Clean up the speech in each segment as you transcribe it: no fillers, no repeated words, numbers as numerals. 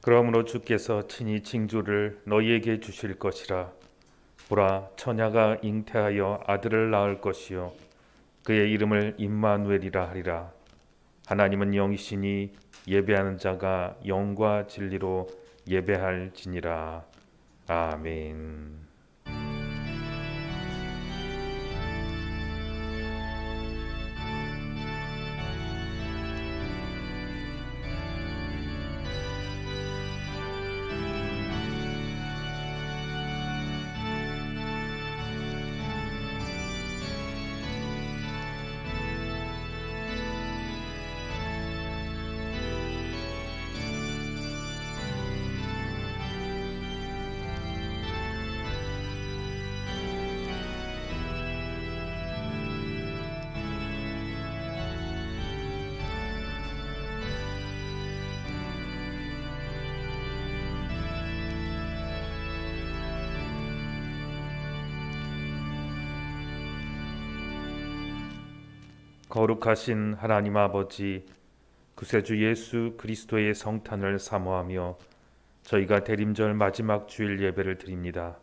그러므로 주께서 친히 징조를 너희에게 주실 것이라. 보라, 처녀가 잉태하여 아들을 낳을 것이요 그의 이름을 임마누엘이라 하리라. 하나님은 영이시니 예배하는 자가 영과 진리로 예배할지니라. 아멘. 거룩하신 하나님 아버지, 구세주 예수 그리스도의 성탄을 사모하며 저희가 대림절 마지막 주일 예배를 드립니다.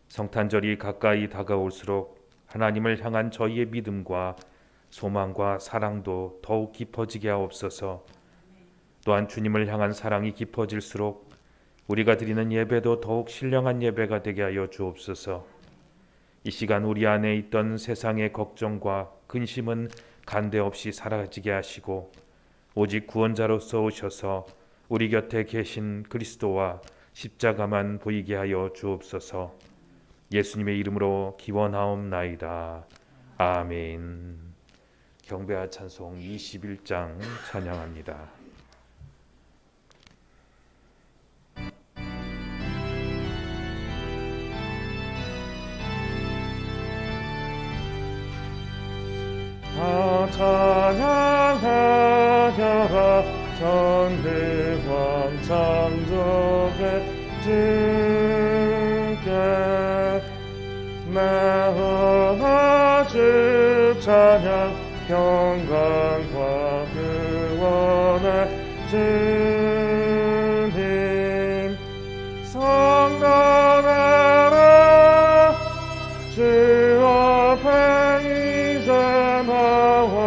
성탄절이 가까이 다가올수록 하나님을 향한 저희의 믿음과 소망과 사랑도 더욱 깊어지게 하옵소서. 또한 주님을 향한 사랑이 깊어질수록 우리가 드리는 예배도 더욱 신령한 예배가 되게 하여 주옵소서. 이 시간 우리 안에 있던 세상의 걱정과 근심은 간데없이 사라지게 하시고 오직 구원자로서 오셔서 우리 곁에 계신 그리스도와 십자가만 보이게 하여 주옵소서. 예수님의 이름으로 기원하옵나이다. 아멘. 경배와 찬송 21장 찬양합니다. 찬양하여라 전대왕 창조의 주께 나아가 주 찬양 평강과 구원의 주님 성탄하라 주 앞에 이제 나와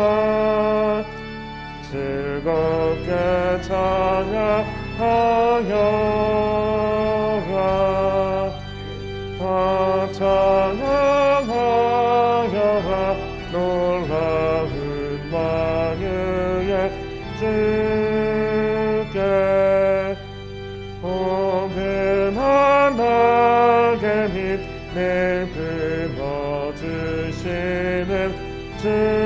즐겁게 찬양하여라 다 찬양하여라 놀라운 만유의 주께 포근한 날개 및 내 품어주시는 주님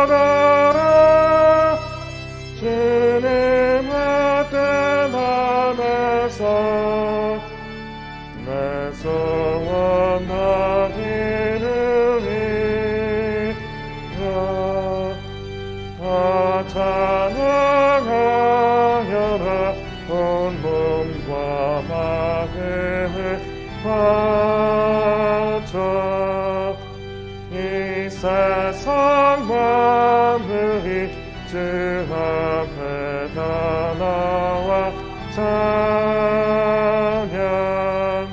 성나라라 주님의 뜻 안에서 내 소원 다 이루리라 다 찬양하여라 온 몸과 마음을 바쳐 이 세상 만물이 주 앞에 다 나와 찬양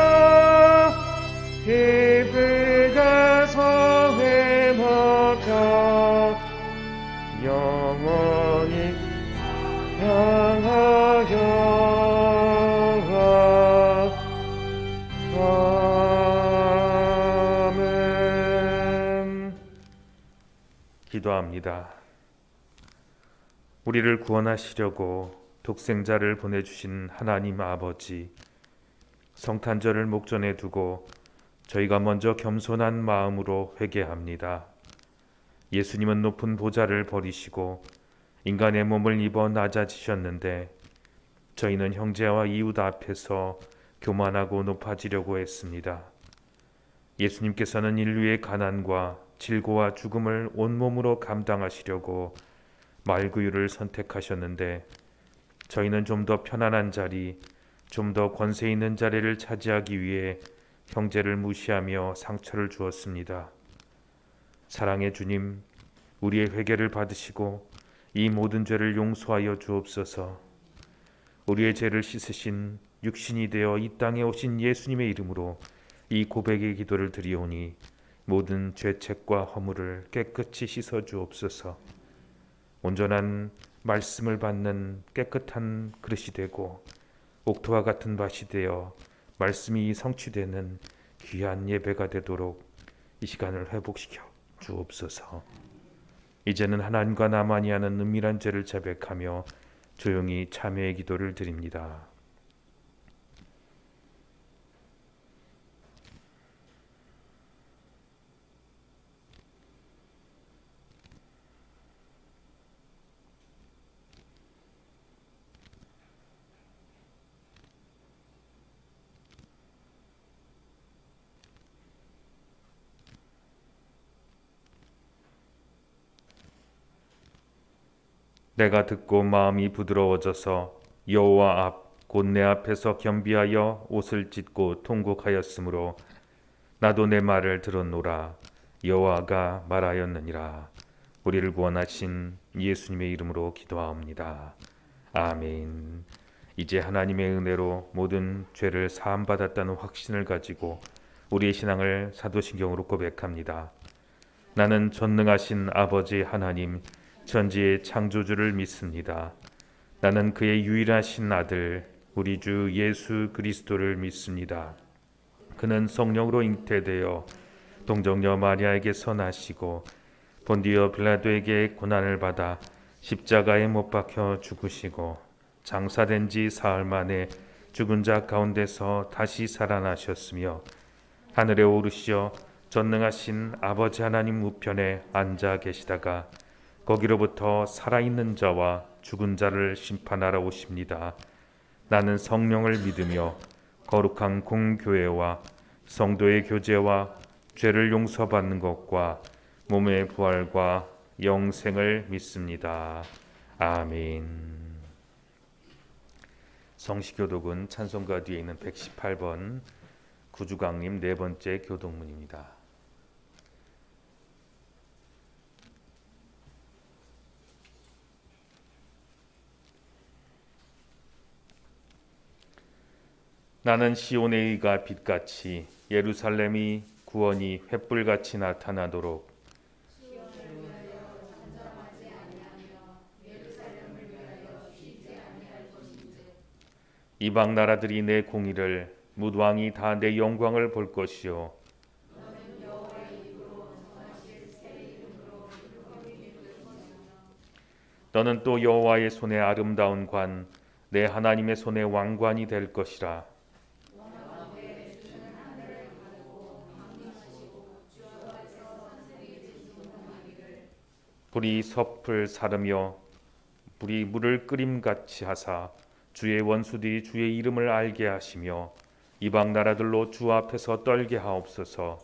성탄하라 기쁘게 성에 높여 영원히 향하여라. 아멘. 기도합니다. 우리를 구원하시려고 독생자를 보내주신 하나님 아버지, 성탄절을 목전에 두고 저희가 먼저 겸손한 마음으로 회개합니다. 예수님은 높은 보좌를 버리시고 인간의 몸을 입어 낮아지셨는데 저희는 형제와 이웃 앞에서 교만하고 높아지려고 했습니다. 예수님께서는 인류의 가난과 질고와 죽음을 온몸으로 감당하시려고 말구유를 선택하셨는데 저희는 좀 더 편안한 자리, 좀 더 권세 있는 자리를 차지하기 위해 형제를 무시하며 상처를 주었습니다. 사랑의 주님, 우리의 회개를 받으시고 이 모든 죄를 용서하여 주옵소서. 우리의 죄를 씻으신 육신이 되어 이 땅에 오신 예수님의 이름으로 이 고백의 기도를 드리오니 모든 죄책과 허물을 깨끗이 씻어 주옵소서. 온전한 말씀을 받는 깨끗한 그릇이 되고 옥토와 같은 밭이 되어 말씀이 성취되는 귀한 예배가 되도록 이 시간을 회복시켜 주옵소서. 이제는 하나님과 나만이 하는 은밀한 죄를 자백하며 조용히 참회의 기도를 드립니다. 내가 듣고 마음이 부드러워져서 여호와 앞 곧 내 앞에서 겸비하여 옷을 찢고 통곡하였으므로 나도 내 말을 들었노라. 여호와가 말하였느니라. 우리를 구원하신 예수님의 이름으로 기도하옵니다. 아멘. 이제 하나님의 은혜로 모든 죄를 사함받았다는 확신을 가지고 우리의 신앙을 사도신경으로 고백합니다. 나는 전능하신 아버지 하나님 천지의 창조주를 믿습니다. 나는 그의 유일하신 아들 우리 주 예수 그리스도를 믿습니다. 그는 성령으로 잉태되어 동정녀 마리아에게서 나시고 본디오 빌라도에게 고난을 받아 십자가에 못 박혀 죽으시고 장사된 지 사흘 만에 죽은 자 가운데서 다시 살아나셨으며 하늘에 오르시어 전능하신 아버지 하나님 우편에 앉아 계시다가 거기로부터 살아있는 자와 죽은 자를 심판하러 오십니다. 나는 성령을 믿으며 거룩한 공교회와 성도의 교제와 죄를 용서받는 것과 몸의 부활과 영생을 믿습니다. 아멘. 성시교독은 찬송가 뒤에 있는 118번 구주강림 네 번째 교독문입니다. 나는 시온의 의가 빛같이 예루살렘이 구원이 횃불같이 나타나도록 이방 나라들이 내 공의를 뭇 왕이 다 내 영광을 볼 것이요 너는 또 여호와의 손에 아름다운 관 내 하나님의 손에 왕관이 될 것이라. 불이 섭을 사르며 불이 물을 끓임같이 하사 주의 원수들이 주의 이름을 알게 하시며 이방 나라들로 주 앞에서 떨게 하옵소서.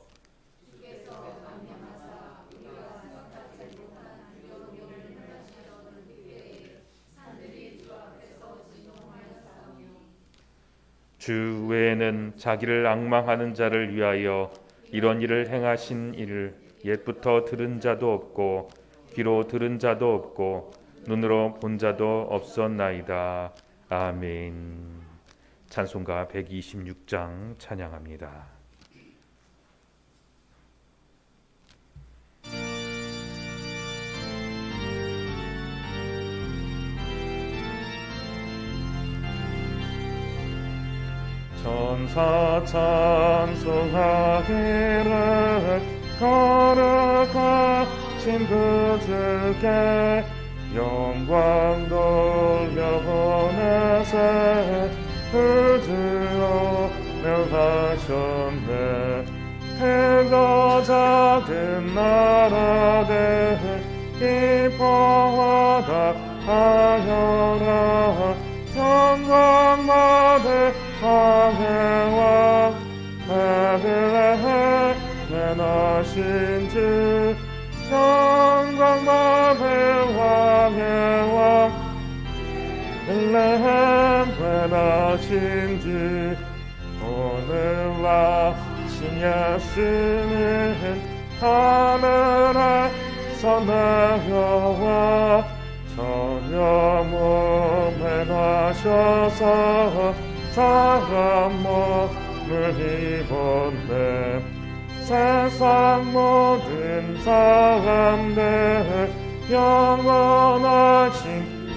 주 외에는 자기를 앙망하는 자를 위하여 이런 일을 행하신 일을 옛부터 들은 자도 없고 귀로 들은 자도 없고 눈으로 본 자도 없었나이다. 아멘. 찬송가 126장 찬양합니다. 천사 찬송하기를 거룩하신 그 주께 영광 돌려보내세. 그 주로 멸하셨네. 크고 작은 나라들 기뻐하다 하여라. 영광 받을 왕의 베들레헴에 나신 주. 영광 받을 왕의 왕 베들레헴에 나신 주. 오늘 와신 예수는 하늘에서 내려와 전혀 몸에 나셔서 사람 몸을 입었네. 세상 모든 사람들 영원하신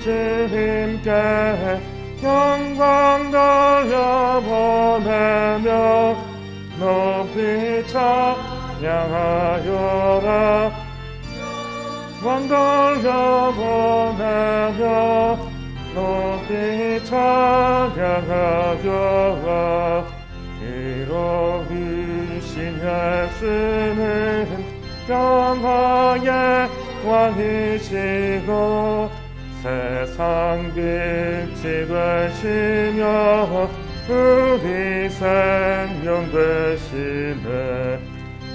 주님께 영광 돌려보내며 높이 찬양하여라. 영광 돌려보내며 높이 찬양하여라. 이로우신 예수는 영화의 왕이시고 세상 빛이 되시며 우리 생명 되시네.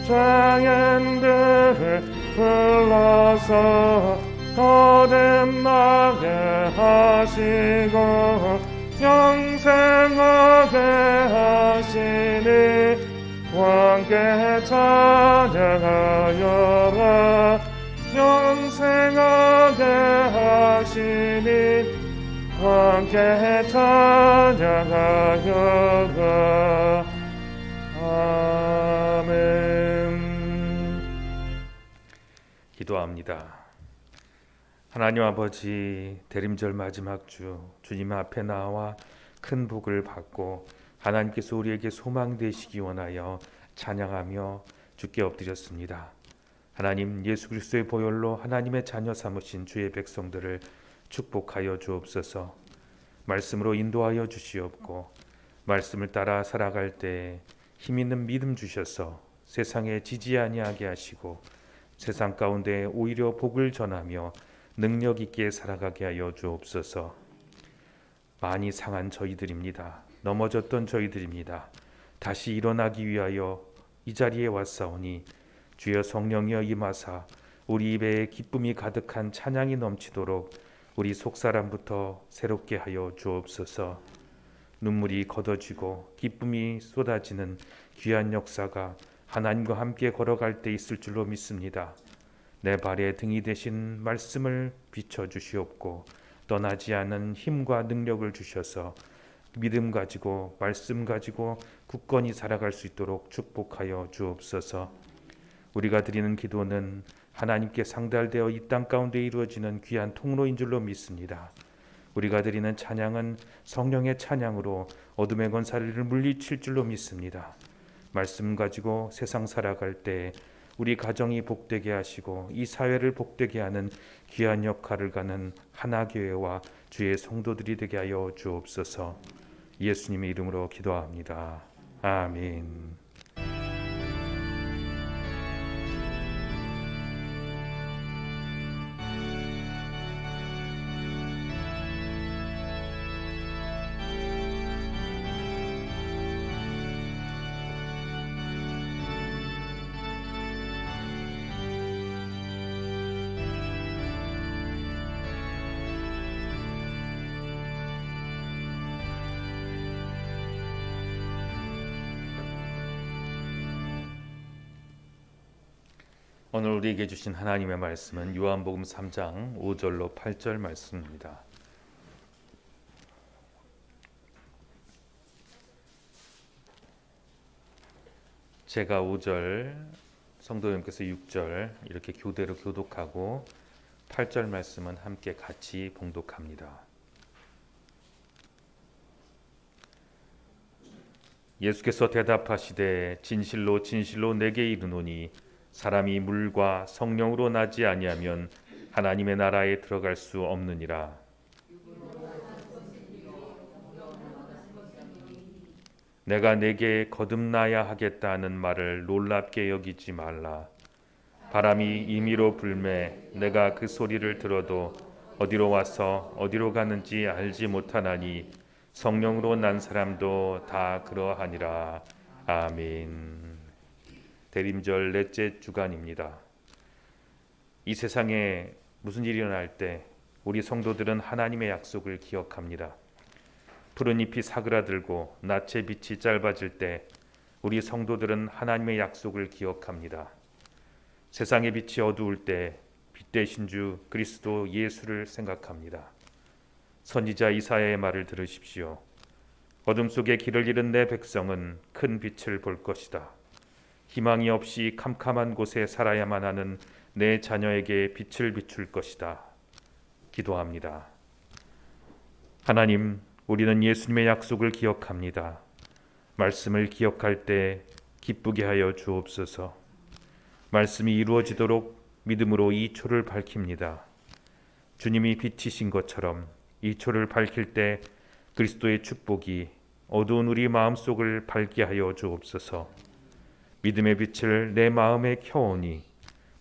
죄인들을 불러서 거듭나게 하시고 영생하게 하시니 왕께 찬양하여라. 영생하게 하시니 왕께 찬양하여라. 아멘. 기도합니다. 하나님 아버지, 대림절 마지막 주 주님 앞에 나와 큰 복을 받고 하나님께서 우리에게 소망 되시기 원하여 찬양하며 주께 엎드렸습니다. 하나님, 예수 그리스도의 보혈로 하나님의 자녀 삼으신 주의 백성들을 축복하여 주옵소서. 말씀으로 인도하여 주시옵고 말씀을 따라 살아갈 때 힘있는 믿음 주셔서 세상에 지지 아니하게 하시고 세상 가운데 오히려 복을 전하며 능력 있게 살아가게 하여 주옵소서. 많이 상한 저희들입니다. 넘어졌던 저희들입니다. 다시 일어나기 위하여 이 자리에 왔사오니 주여 성령이여 임하사 우리 입에 기쁨이 가득한 찬양이 넘치도록 우리 속사람부터 새롭게 하여 주옵소서. 눈물이 걷어지고 기쁨이 쏟아지는 귀한 역사가 하나님과 함께 걸어갈 때 있을 줄로 믿습니다. 내 발에 등이 되신 말씀을 비춰주시옵고 떠나지 않은 힘과 능력을 주셔서 믿음 가지고 말씀 가지고 굳건히 살아갈 수 있도록 축복하여 주옵소서. 우리가 드리는 기도는 하나님께 상달되어 이 땅 가운데 이루어지는 귀한 통로인 줄로 믿습니다. 우리가 드리는 찬양은 성령의 찬양으로 어둠의 권세를 물리칠 줄로 믿습니다. 말씀 가지고 세상 살아갈 때 우리 가정이 복되게 하시고 이 사회를 복되게 하는 귀한 역할을 가는 하나교회와 주의 성도들이 되게 하여 주옵소서. 예수님의 이름으로 기도합니다. 아멘. 오늘 우리에게 주신 하나님의 말씀은 요한복음 3장 5절로 8절 말씀입니다. 제가 5절, 성도님께서 6절 이렇게 교대로 교독하고 8절 말씀은 함께 같이 봉독합니다. 예수께서 대답하시되 진실로 진실로 내게 이르노니 사람이 물과 성령으로 나지 아니하면 하나님의 나라에 들어갈 수 없느니라. 내가 내게 거듭나야 하겠다는 말을 놀랍게 여기지 말라. 바람이 임의로 불매 내가 그 소리를 들어도 어디로 와서 어디로 가는지 알지 못하나니 성령으로 난 사람도 다 그러하니라. 아멘. 대림절 넷째 주간입니다. 이 세상에 무슨 일이 일어날 때 우리 성도들은 하나님의 약속을 기억합니다. 푸른 잎이 사그라들고 낮의 빛이 짧아질 때 우리 성도들은 하나님의 약속을 기억합니다. 세상의 빛이 어두울 때 빛 되신 주 그리스도 예수를 생각합니다. 선지자 이사야의 말을 들으십시오. 어둠 속에 길을 잃은 내 백성은 큰 빛을 볼 것이다. 희망이 없이 캄캄한 곳에 살아야만 하는 내 자녀에게 빛을 비출 것이다. 기도합니다. 하나님, 우리는 예수님의 약속을 기억합니다. 말씀을 기억할 때 기쁘게 하여 주옵소서. 말씀이 이루어지도록 믿음으로 이 초를 밝힙니다. 주님이 빛이신 것처럼 이 초를 밝힐 때 그리스도의 축복이 어두운 우리 마음속을 밝게 하여 주옵소서. 믿음의 빛을 내 마음에 켜오니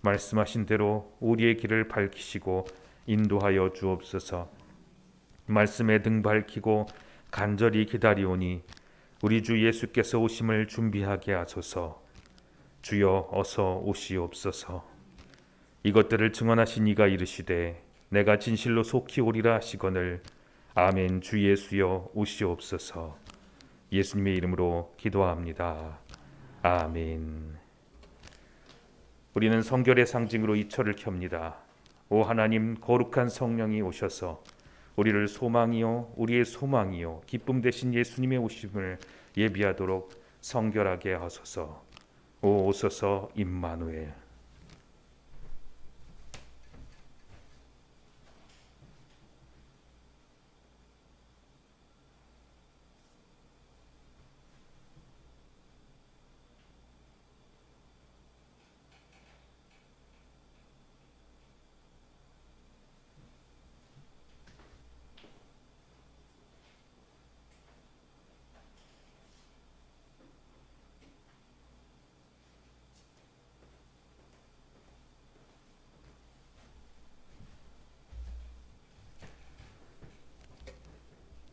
말씀하신 대로 우리의 길을 밝히시고 인도하여 주옵소서. 말씀의 등 밝히고 간절히 기다리오니 우리 주 예수께서 오심을 준비하게 하소서. 주여 어서 오시옵소서. 이것들을 증언하신 이가 이르시되 내가 진실로 속히 오리라 하시거늘 아멘. 주 예수여 오시옵소서. 예수님의 이름으로 기도합니다. 아멘. 우리는 성결의 상징으로 이 초를 켭니다. 오 하나님, 거룩한 성령이 오셔서 우리를 소망이요 우리의 소망이요 기쁨 되신 예수님의 오심을 예비하도록 성결하게 하소서. 오 오소서 임마누엘.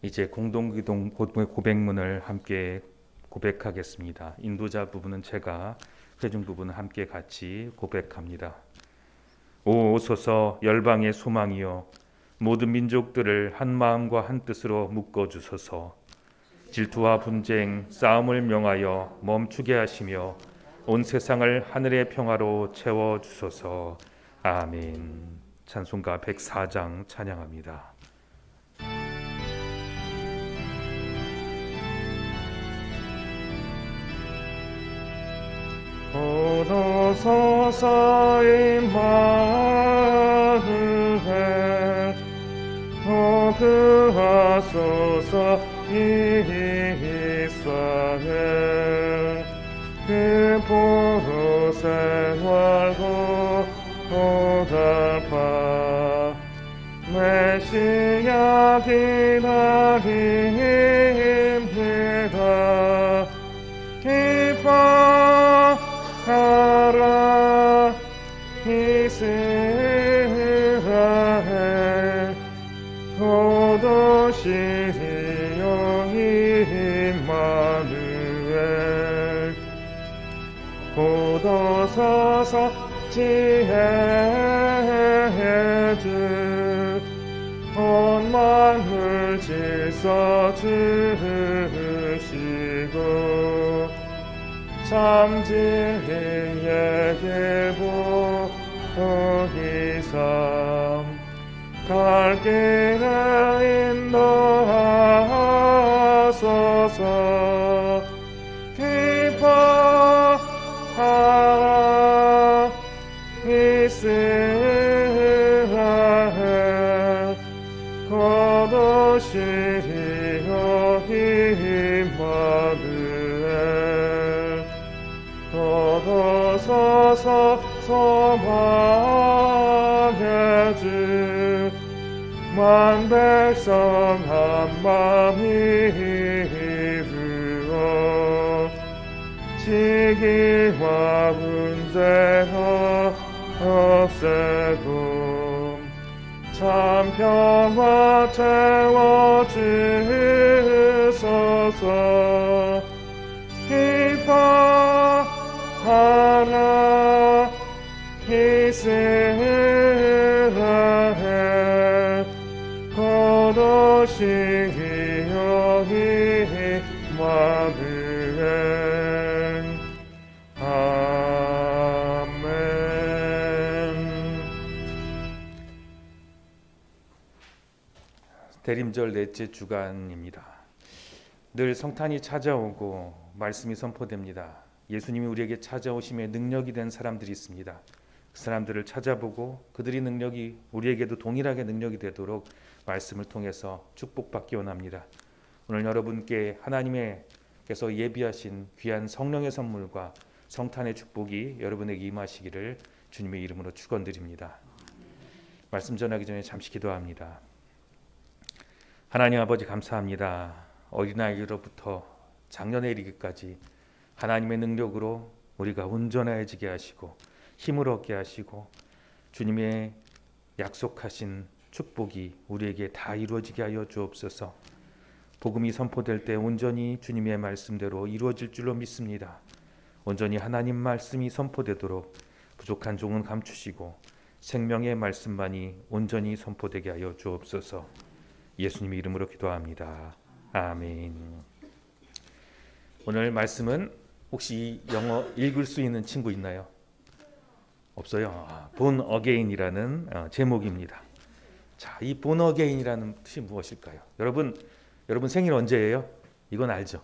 이제 공동기도 고백문을 함께 고백하겠습니다. 인도자 부분은 제가, 회중 부분은 함께 같이 고백합니다. 오 오소서 열방의 소망이여, 모든 민족들을 한 마음과 한 뜻으로 묶어 주소서. 질투와 분쟁, 싸움을 명하여 멈추게 하시며 온 세상을 하늘의 평화로 채워 주소서. 아멘. 찬송가 104장 찬양합니다. 오소서 임마누엘, 도구하소서 이스라엘. 그 보루 생활도 보답하 메시아 기다립니다. 기뻐하라 이스라엘, 도도시여 임마누엘. 고도서서 지혜주, 온 만물 질서 주시고 참 진리의 길보 거기삼 갈 길을 인도하소서. 기뻐하라 이스라엘, 거두시리여 임마누엘. 거두소서 소망의 주, 만 백성 한 마음 이루어 시기와 문제가 없애고 참 평화 채워주소서. 기뻐하라 이스라엘, 거두시기여 임마누엘. 아멘. 대림절 넷째 주간입니다. 늘 성탄이 찾아오고 말씀이 선포됩니다. 예수님이 우리에게 찾아오심에 능력이 된 사람들이 있습니다. 그 사람들을 찾아보고 그들의 능력이 우리에게도 동일하게 능력이 되도록 말씀을 통해서 축복받기 원합니다. 오늘 여러분께 하나님께서 예비하신 귀한 성령의 선물과 성탄의 축복이 여러분에게 임하시기를 주님의 이름으로 축원드립니다. 말씀 전하기 전에 잠시 기도합니다. 하나님 아버지 감사합니다. 어린아이로부터 장년에 이르기까지 하나님의 능력으로 우리가 온전해지게 하시고 힘을 얻게 하시고 주님의 약속하신 축복이 우리에게 다 이루어지게 하여 주옵소서. 복음이 선포될 때 온전히 주님의 말씀대로 이루어질 줄로 믿습니다. 온전히 하나님 말씀이 선포되도록 부족한 종은 감추시고 생명의 말씀만이 온전히 선포되게 하여 주옵소서. 예수님의 이름으로 기도합니다. 아멘. 오늘 말씀은 혹시 영어 읽을 수 있는 친구 있나요? 없어요. Born Again이라는 제목입니다. 자, 이 Born Again이라는 뜻이 무엇일까요? 여러분 생일 언제예요? 이건 알죠?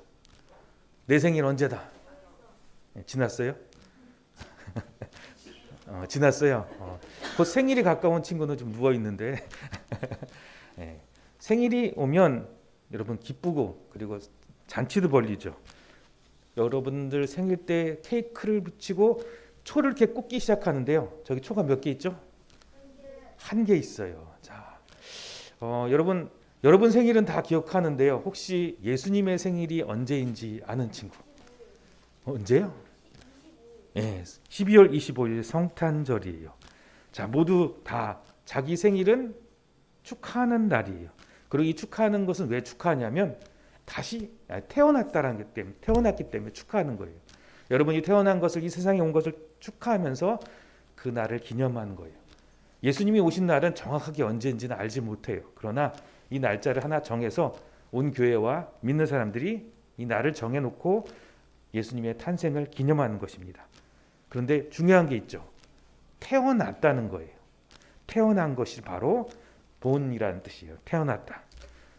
내 생일 언제다? 지났어요? 지났어요. 곧 생일이 가까운 친구는 좀 누워 있는데 네. 생일이 오면 여러분 기쁘고 그리고 잔치도 벌리죠. 여러분들 생일 때 케이크를 붙이고 초를 이렇게 꽂기 시작하는데요. 저기 초가 몇 개 있죠? 한 개 있어요. 자, 여러분 생일은 다 기억하는데요. 혹시 예수님의 생일이 언제인지 아는 친구? 언제요? 네, 12월 25일 성탄절이에요. 자, 모두 다 자기 생일은 축하하는 날이에요. 그리고 이 축하하는 것은 왜 축하하냐면 다시 태어났기 때문에 축하하는 거예요. 여러분이 태어난 것을 이 세상에 온 것을 축하하면서 그 날을 기념하는 거예요. 예수님이 오신 날은 정확하게 언제인지는 알지 못해요. 그러나 이 날짜를 하나 정해서 온 교회와 믿는 사람들이 이 날을 정해놓고 예수님의 탄생을 기념하는 것입니다. 그런데 중요한 게 있죠. 태어났다는 거예요. 태어난 것이 바로 본이라는 뜻이에요. 태어났다.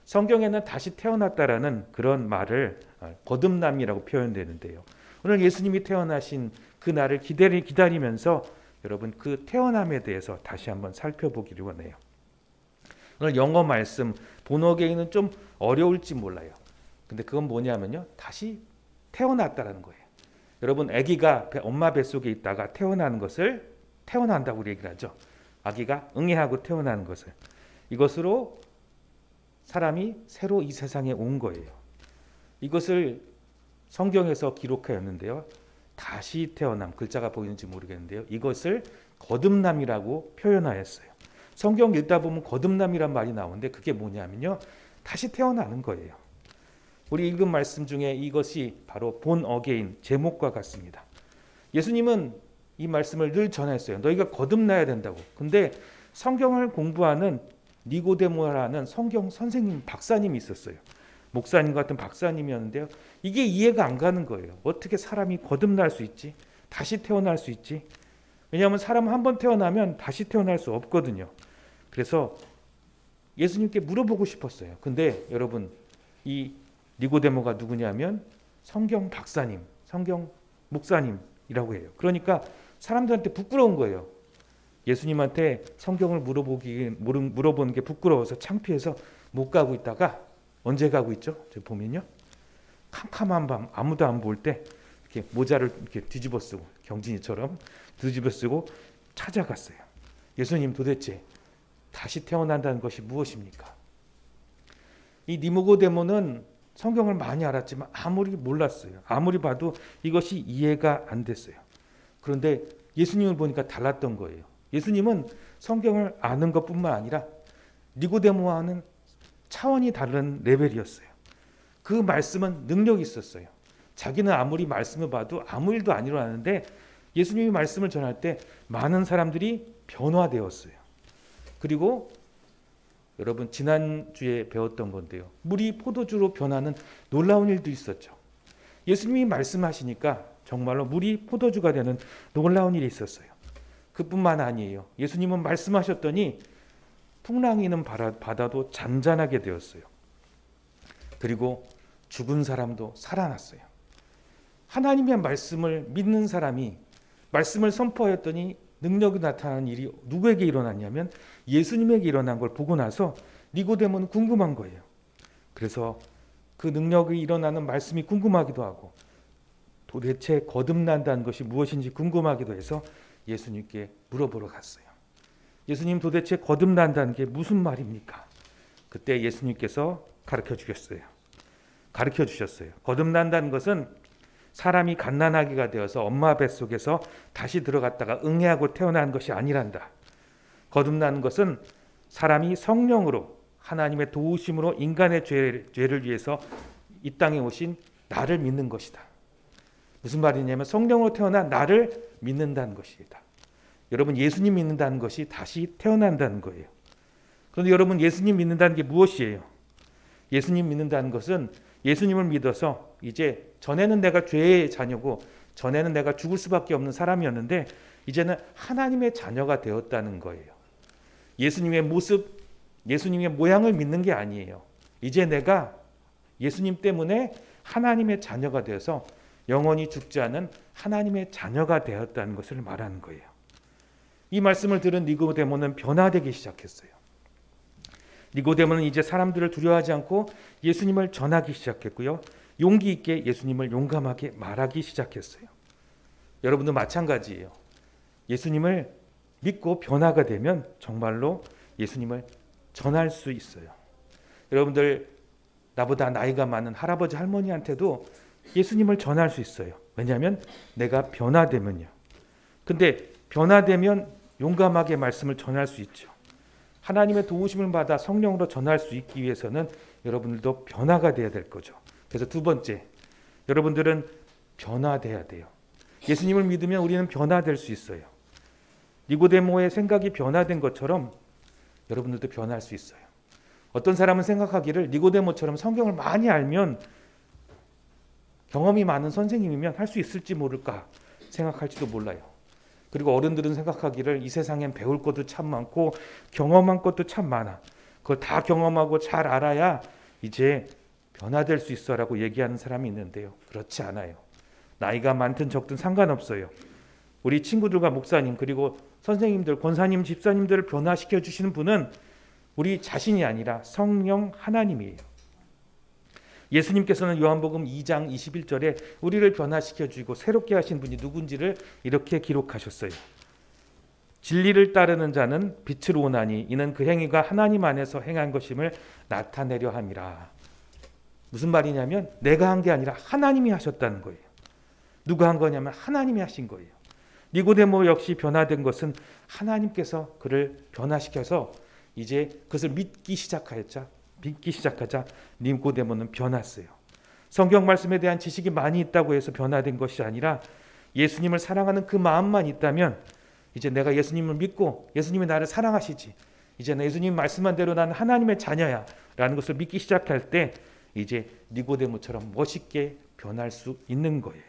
성경에는 다시 태어났다라는 그런 말을 거듭남이라고 표현되는데요. 오늘 예수님이 태어나신 그 날을 기다리면서 여러분 그 태어남에 대해서 다시 한번 살펴보기를 원해요. 오늘 영어 말씀 본어게인은 좀 어려울지 몰라요. 근데 그건 뭐냐면요. 다시 태어났다라는 거예요. 여러분 아기가 엄마 뱃속에 있다가 태어나는 것을 태어난다고 얘기를 하죠. 아기가 응애하고 태어나는 것을. 이것으로 사람이 새로 이 세상에 온 거예요. 이것을 성경에서 기록하였는데요. 다시 태어남, 글자가 보이는지 모르겠는데요. 이것을 거듭남이라고 표현하였어요. 성경 읽다 보면 거듭남이란 말이 나오는데 그게 뭐냐면요. 다시 태어나는 거예요. 우리 읽은 말씀 중에 이것이 바로 Born Again 제목과 같습니다. 예수님은 이 말씀을 늘 전했어요. 너희가 거듭나야 된다고. 근데 성경을 공부하는 니고데모라는 성경 선생님, 박사님이 있었어요. 목사님 같은 박사님이었는데요. 이게 이해가 안 가는 거예요. 어떻게 사람이 거듭날 수 있지? 다시 태어날 수 있지? 왜냐하면 사람은 한 번 태어나면 다시 태어날 수 없거든요. 그래서 예수님께 물어보고 싶었어요. 근데 여러분 이 니고데모가 누구냐면 성경 박사님, 성경 목사님이라고 해요. 그러니까 사람들한테 부끄러운 거예요. 예수님한테 성경을 물어보는 게 부끄러워서 창피해서 못 가고 있다가 언제 가고 있죠? 저 보면요. 캄캄한 밤 아무도 안 볼 때 이렇게 모자를 이렇게 뒤집어 쓰고 경진이처럼 뒤집어 쓰고 찾아갔어요. 예수님 도대체 다시 태어난다는 것이 무엇입니까? 이 니고데모는 성경을 많이 알았지만 아무리 몰랐어요. 아무리 봐도 이것이 이해가 안 됐어요. 그런데 예수님을 보니까 달랐던 거예요. 예수님은 성경을 아는 것뿐만 아니라 니고데모와는 차원이 다른 레벨이었어요. 그 말씀은 능력이 있었어요. 자기는 아무리 말씀을 봐도 아무 일도 안 일어나는데 예수님이 말씀을 전할 때 많은 사람들이 변화되었어요. 그리고 여러분 지난주에 배웠던 건데요. 물이 포도주로 변하는 놀라운 일도 있었죠. 예수님이 말씀하시니까 정말로 물이 포도주가 되는 놀라운 일이 있었어요. 그뿐만 아니에요. 예수님은 말씀하셨더니 풍랑이는 바다도 잔잔하게 되었어요. 그리고 죽은 사람도 살아났어요. 하나님의 말씀을 믿는 사람이 말씀을 선포하였더니 능력이 나타나는 일이 누구에게 일어났냐면 예수님에게 일어난 걸 보고 나서 니고데모는 궁금한 거예요. 그래서 그 능력이 일어나는 말씀이 궁금하기도 하고 도대체 거듭난다는 것이 무엇인지 궁금하기도 해서 예수님께 물어보러 갔어요. 예수님, 도대체 거듭난다는 게 무슨 말입니까? 그때 예수님께서 가르쳐 주셨어요. 거듭난다는 것은 사람이 갓난아기가 되어서 엄마 뱃속에서 다시 들어갔다가 응애하고 태어난 것이 아니란다. 거듭나는 것은 사람이 성령으로 하나님의 도우심으로 인간의 죄를 위해서 이 땅에 오신 나를 믿는 것이다. 무슨 말이냐면 성령으로 태어난 나를 믿는다는 것이다. 여러분, 예수님 믿는다는 것이 다시 태어난다는 거예요. 그런데 여러분, 예수님 믿는다는 게 무엇이에요? 예수님 믿는다는 것은 예수님을 믿어서 이제 전에는 내가 죄의 자녀고 전에는 내가 죽을 수밖에 없는 사람이었는데 이제는 하나님의 자녀가 되었다는 거예요. 예수님의 모습, 예수님의 모양을 믿는 게 아니에요. 이제 내가 예수님 때문에 하나님의 자녀가 되어서 영원히 죽지 않은 하나님의 자녀가 되었다는 것을 말하는 거예요. 이 말씀을 들은 니고데모는 변화되기 시작했어요. 니고데모는 이제 사람들을 두려워하지 않고 예수님을 전하기 시작했고요. 용기 있게 예수님을 용감하게 말하기 시작했어요. 여러분도 마찬가지예요. 예수님을 믿고 변화가 되면 정말로 예수님을 전할 수 있어요. 여러분들, 나보다 나이가 많은 할아버지 할머니한테도 예수님을 전할 수 있어요. 왜냐하면 내가 변화되면요. 근데 변화되면 용감하게 말씀을 전할 수 있죠. 하나님의 도우심을 받아 성령으로 전할 수 있기 위해서는 여러분들도 변화가 돼야 될 거죠. 그래서 두 번째, 여러분들은 변화돼야 돼요. 예수님을 믿으면 우리는 변화될 수 있어요. 니고데모의 생각이 변화된 것처럼 여러분들도 변할 수 있어요. 어떤 사람은 생각하기를 니고데모처럼 성경을 많이 알면 경험이 많은 선생님이면 할 수 있을지 모를까 생각할지도 몰라요. 그리고 어른들은 생각하기를 이 세상엔 배울 것도 참 많고 경험한 것도 참 많아. 그걸 다 경험하고 잘 알아야 이제 변화될 수 있어라고 얘기하는 사람이 있는데요. 그렇지 않아요. 나이가 많든 적든 상관없어요. 우리 친구들과 목사님 그리고 선생님들, 권사님, 집사님들을 변화시켜 주시는 분은 우리 자신이 아니라 성령 하나님이에요. 예수님께서는 요한복음 2장 21절에 우리를 변화시켜 주시고 새롭게 하신 분이 누군지를 이렇게 기록하셨어요. 진리를 따르는 자는 빛으로 오나니 이는 그 행위가 하나님 안에서 행한 것임을 나타내려 함이라. 무슨 말이냐면 내가 한 게 아니라 하나님이 하셨다는 거예요. 누가 한 거냐면 하나님이 하신 거예요. 니고데모 역시 변화된 것은 하나님께서 그를 변화시켜서 이제 그것을 믿기 시작하자 니고데모는 변했어요. 성경 말씀에 대한 지식이 많이 있다고 해서 변화된 것이 아니라 예수님을 사랑하는 그 마음만 있다면 이제 내가 예수님을 믿고 예수님이 나를 사랑하시지, 이제 예수님 말씀한 대로 나는 하나님의 자녀야 라는 것을 믿기 시작할 때 이제 니고데모처럼 멋있게 변할 수 있는 거예요.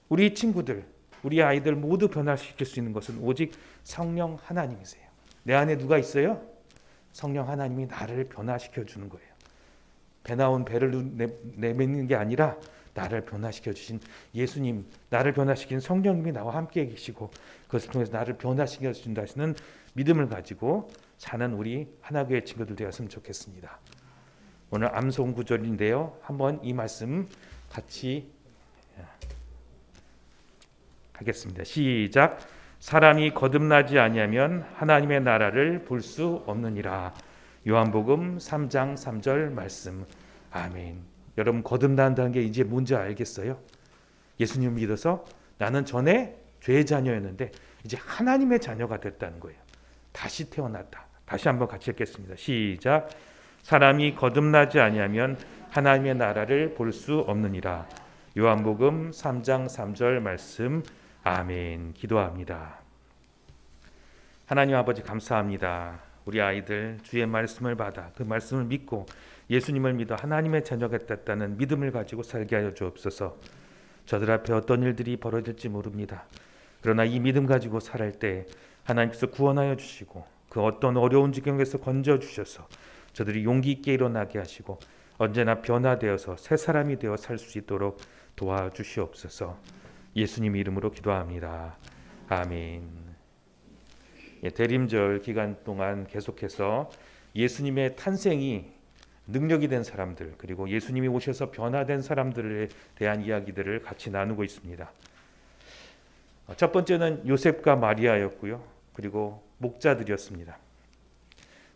우리 친구들, 우리 아이들 모두 변화시킬 수 있는 것은 오직 성령 하나님이세요. 내 안에 누가 있어요? 성령 하나님이 나를 변화시켜 주는 거예요. 배 나온 배를 내뱉는 게 아니라 나를 변화시켜 주신 예수님, 나를 변화시킨 성령님이 나와 함께 계시고 그것을 통해서 나를 변화시켜 준다 하시는 믿음을 가지고 사는 우리 하나교회 친구들 되었으면 좋겠습니다. 오늘 암송 구절인데요. 한번 이 말씀 같이 하겠습니다. 시작. 사람이 거듭나지 아니하면 하나님의 나라를 볼 수 없느니라. 요한복음 3장 3절 말씀. 아멘. 여러분, 거듭난다는 게 이제 뭔지 알겠어요? 예수님 믿어서 나는 전에 죄의 자녀였는데 이제 하나님의 자녀가 됐다는 거예요. 다시 태어났다. 다시 한번 같이 읽겠습니다. 시작. 사람이 거듭나지 아니하면 하나님의 나라를 볼 수 없느니라. 요한복음 3장 3절 말씀. 아멘. 기도합니다. 하나님 아버지, 감사합니다. 우리 아이들 주의 말씀을 받아 그 말씀을 믿고 예수님을 믿어 하나님의 자녀가 됐다는 믿음을 가지고 살게 하여 주옵소서. 저들 앞에 어떤 일들이 벌어질지 모릅니다. 그러나 이 믿음 가지고 살할 때 하나님께서 구원하여 주시고 그 어떤 어려운 지경에서 건져주셔서 저들이 용기 있게 일어나게 하시고 언제나 변화되어서 새 사람이 되어 살 수 있도록 도와주시옵소서. 예수님 이름으로 기도합니다. 아멘. 대림절 기간 동안 계속해서 예수님의 탄생이 능력이 된 사람들, 그리고 예수님이 오셔서 변화된 사람들에 대한 이야기들을 같이 나누고 있습니다. 첫 번째는 요셉과 마리아였고요. 그리고 목자들이었습니다.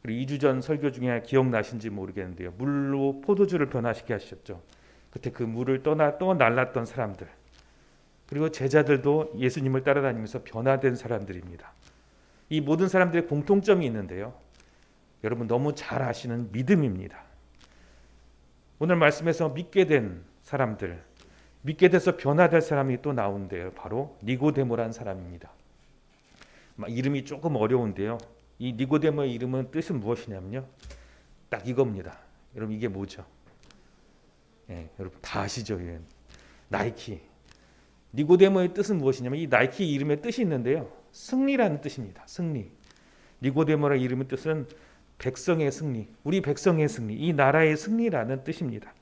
그리고 2주 전 설교 중에 기억나신지 모르겠는데요. 물로 포도주를 변화시켜 하셨죠. 그때 그 물을 또 날랐던 사람들, 그리고 제자들도 예수님을 따라다니면서 변화된 사람들입니다. 이 모든 사람들의 공통점이 있는데요. 여러분 너무 잘 아시는 믿음입니다. 오늘 말씀에서 믿게 된 사람들, 믿게 돼서 변화될 사람이 또 나오는데요. 바로 니고데모라는 사람입니다. 이름이 조금 어려운데요. 이 니고데모의 이름은 뜻은 무엇이냐면요. 딱 이겁니다. 여러분 이게 뭐죠? 여러분 다 아시죠? 나이키. 니고데모의 뜻은 무엇이냐면 이 나이키 이름의 뜻이 있는데요. 승리라는 뜻입니다. 승리. 니고데모라는 이름의 뜻은 백성의 승리, 우리 백성의 승리, 이 나라의 승리라는 뜻입니다.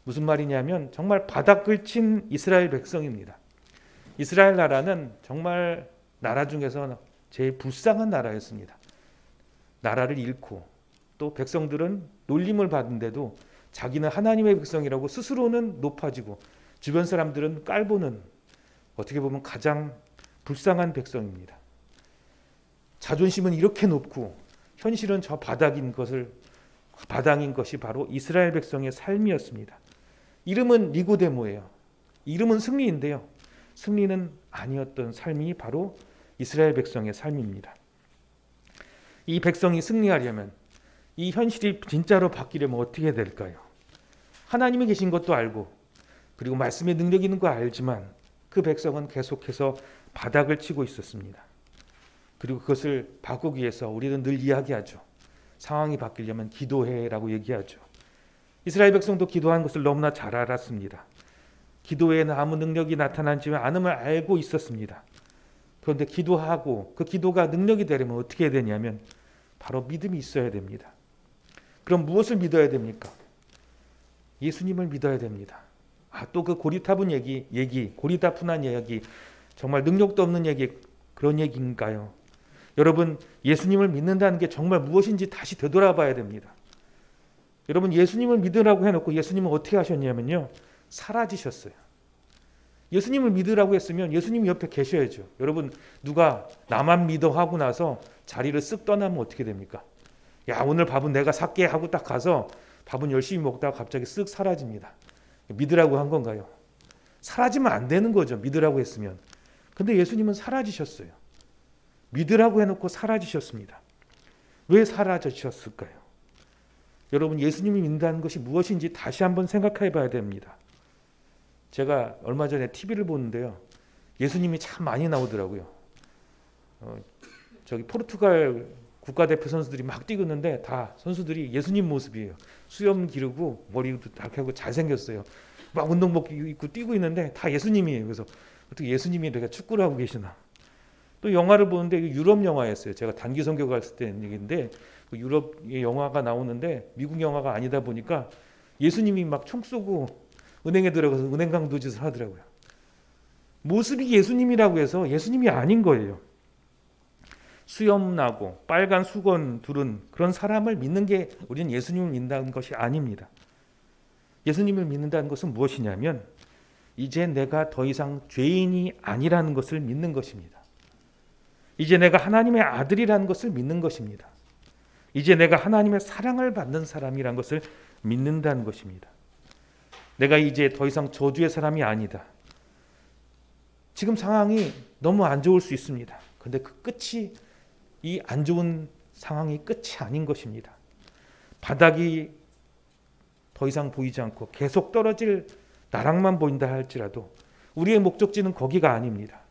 무슨 말이냐면 정말 바닥을 친 이스라엘 백성입니다. 이스라엘 나라는 정말 나라 중에서 제일 불쌍한 나라였습니다. 나라를 잃고 또 백성들은 놀림을 받은데도 자기는 하나님의 백성이라고 스스로는 높아지고 주변 사람들은 깔보는, 어떻게 보면 가장 불쌍한 백성입니다. 자존심은 이렇게 높고 현실은 저 바닥인 것이 바로 이스라엘 백성의 삶이었습니다. 이름은 니고데모예요. 이름은 승리인데요. 승리는 아니었던 삶이 바로 이스라엘 백성의 삶입니다. 이 백성이 승리하려면, 이 현실이 진짜로 바뀌려면 어떻게 될까요? 하나님이 계신 것도 알고 그리고 말씀의 능력이 있는 거 알지만 그 백성은 계속해서 바닥을 치고 있었습니다. 그리고 그것을 바꾸기 위해서 우리는 늘 이야기하죠. 상황이 바뀌려면 기도해라고 얘기하죠. 이스라엘 백성도 기도한 것을 너무나 잘 알았습니다. 기도에는 아무 능력이 나타나지 않음을 알고 있었습니다. 그런데 기도하고 그 기도가 능력이 되려면 어떻게 해야 되냐면 바로 믿음이 있어야 됩니다. 그럼 무엇을 믿어야 됩니까? 예수님을 믿어야 됩니다. 또 그 고리타분 고리타분한 얘기, 정말 능력도 없는 얘기, 그런 얘기인가요? 여러분 예수님을 믿는다는 게 정말 무엇인지 다시 되돌아봐야 됩니다. 여러분 예수님을 믿으라고 해놓고 예수님은 어떻게 하셨냐면요. 사라지셨어요. 예수님을 믿으라고 했으면 예수님이 옆에 계셔야죠. 여러분 누가 나만 믿어 하고 나서 자리를 쓱 떠나면 어떻게 됩니까? 야 오늘 밥은 내가 살게 하고 딱 가서 밥은 열심히 먹다가 갑자기 쓱 사라집니다. 믿으라고 한 건가요? 사라지면 안 되는 거죠. 믿으라고 했으면. 근데 예수님은 사라지셨어요. 믿으라고 해놓고 사라지셨습니다. 왜 사라지셨을까요? 여러분 예수님이 믿는다는 것이 무엇인지 다시 한번 생각해 봐야 됩니다. 제가 얼마 전에 TV를 보는데요. 예수님이 참 많이 나오더라고요. 저기 포르투갈 국가대표 선수들이 막 뛰고 있는데 다 선수들이 예수님 모습이에요. 수염 기르고 머리도 다 하고 잘생겼어요. 막 운동복 입고 뛰고 있는데 다 예수님이에요. 그래서 어떻게 예수님이 이렇게 축구를 하고 계시나. 또 영화를 보는데 유럽 영화였어요. 제가 단기 선교 갔을 때 얘기인데 그 유럽의 영화가 나오는데 미국 영화가 아니다 보니까 예수님이 막 총 쏘고 은행에 들어가서 은행 강도 짓을 하더라고요. 모습이 예수님이라고 해서 예수님이 아닌 거예요. 수염 나고 빨간 수건 두른 그런 사람을 믿는 게 우리는 예수님을 믿는다는 것이 아닙니다. 예수님을 믿는다는 것은 무엇이냐면 이제 내가 더 이상 죄인이 아니라는 것을 믿는 것입니다. 이제 내가 하나님의 아들이라는 것을 믿는 것입니다. 이제 내가 하나님의 사랑을 받는 사람이라는 것을 믿는다는 것입니다. 내가 이제 더 이상 저주의 사람이 아니다. 지금 상황이 너무 안 좋을 수 있습니다. 그런데 그 끝이, 이 안 좋은 상황이 끝이 아닌 것입니다. 바닥이 더 이상 보이지 않고 계속 떨어질 나락만 보인다 할지라도 우리의 목적지는 거기가 아닙니다.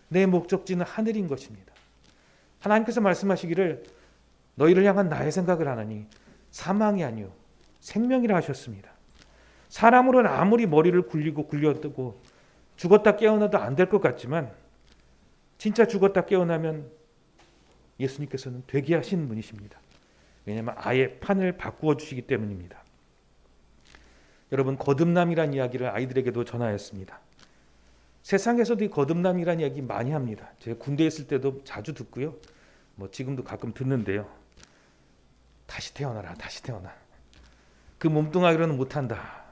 내 목적지는 하늘인 것입니다. 하나님께서 말씀하시기를 너희를 향한 나의 생각을 하나니 사망이 아니요 생명이라 하셨습니다. 사람으로는 아무리 머리를 굴리고 굴려뜨고 죽었다 깨어나도 안 될 것 같지만 진짜 죽었다 깨어나면 예수님께서는 되게 하신 분이십니다. 왜냐하면 아예 판을 바꾸어 주시기 때문입니다. 여러분, 거듭남이란 이야기를 아이들에게도 전하였습니다. 세상에서도 이 거듭남이란 이야기 많이 합니다. 제가 군대에 있을 때도 자주 듣고요. 지금도 가끔 듣는데요. 다시 태어나라, 다시 태어나. 그 몸뚱아리로는 못한다.